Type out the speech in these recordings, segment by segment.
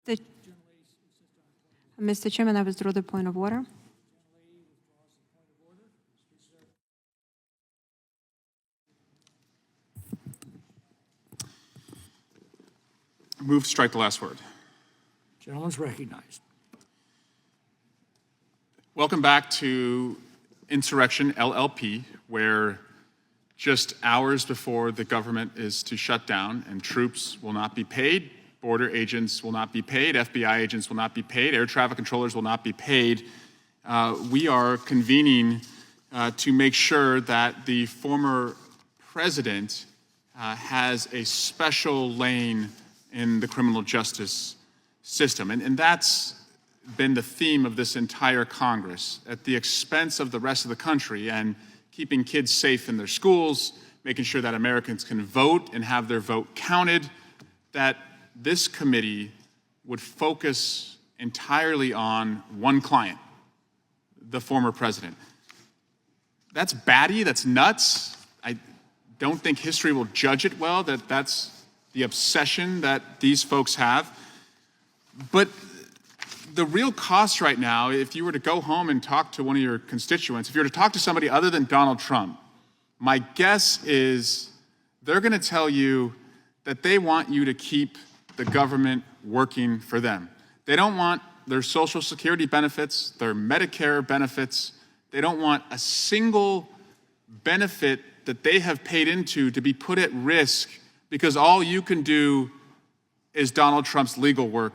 The, Mr. Chairman, I withdraw the point of order. Move to strike the last word. Gentleman's recognized. Welcome back to Insurrection, LLP, where just hours before the government is to shut down and troops will not be paid, border agents will not be paid, FBI agents will not be paid, air traffic controllers will not be paid, we are convening to make sure that the former president has a special lane in the criminal justice system. And that's been the theme of this entire Congress, at the expense of the rest of the country and keeping kids safe in their schools, making sure that Americans can vote and have their vote counted, that this committee would focus entirely on one client, the former president. That's batty, that's nuts. I don't think history will judge it well, that's the obsession that these folks have. But the real cost right now, if you were to go home and talk to one of your constituents, if you were to talk to somebody other than Donald Trump, my guess is they're going to tell you that they want you to keep the government working for them. They don't want their Social Security benefits, their Medicare benefits. They don't want a single benefit that they have paid into to be put at risk because all you can do is Donald Trump's legal work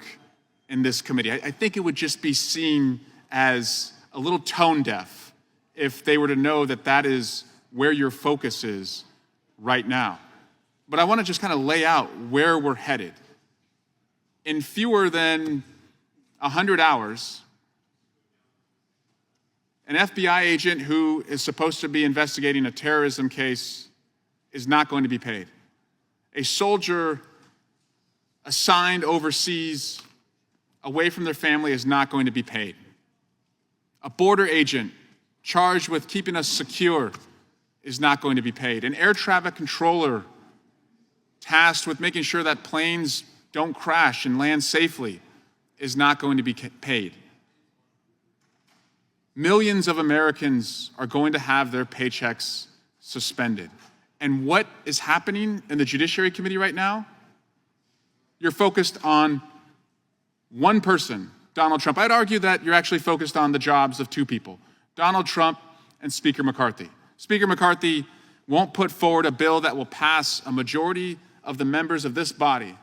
in this committee. I think it would just be seen as a little tone deaf if they were to know that that is where your focus is right now. But I want to just kind of lay out where we're headed. In fewer than 100 hours, an FBI agent who is supposed to be investigating a terrorism case is not going to be paid. A soldier assigned overseas away from their family is not going to be paid. A border agent charged with keeping us secure is not going to be paid. An air traffic controller tasked with making sure that planes don't crash and land safely is not going to be paid. Millions of Americans are going to have their paychecks suspended. And what is happening in the Judiciary Committee right now? You're focused on one person, Donald Trump. I'd argue that you're actually focused on the jobs of two people, Donald Trump and Speaker McCarthy. Speaker McCarthy won't put forward a bill that will pass a majority of the members of this body,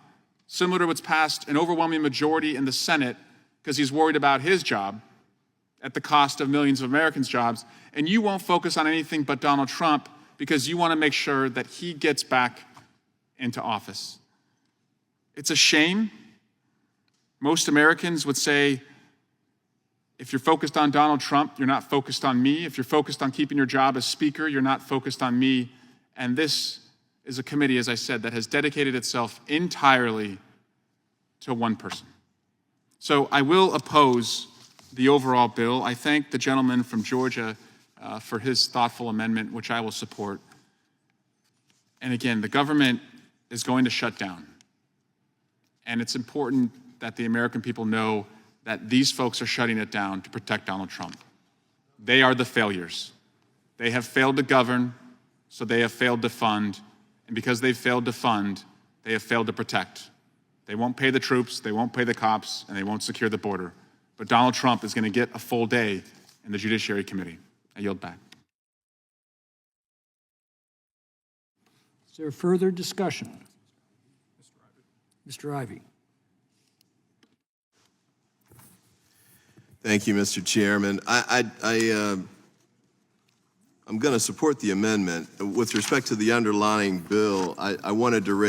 similar to what's passed an overwhelming majority in the Senate, because he's worried about his job at the cost of millions of Americans' jobs. And you won't focus on anything but Donald Trump because you want to make sure that he gets back into office. It's a shame. Most Americans would say, if you're focused on Donald Trump, you're not focused on me. If you're focused on keeping your job as Speaker, you're not focused on me. And this is a committee, as I said, that has dedicated itself entirely to one person. So I will oppose the overall bill. I thank the gentleman from Georgia for his thoughtful amendment, which I will support. And again, the government is going to shut down. And it's important that the American people know that these folks are shutting it down to protect Donald Trump. They are the failures. They have failed to govern, so they have failed to fund. And because they've failed to fund, they have failed to protect. They won't pay the troops, they won't pay the cops, and they won't secure the border. But Donald Trump is going to get a full day in the Judiciary Committee. I yield back. Is there further discussion? Mr. Ivey. Thank you, Mr. Chairman. I'm going to support the amendment. With respect to the underlying bill, I wanted to raise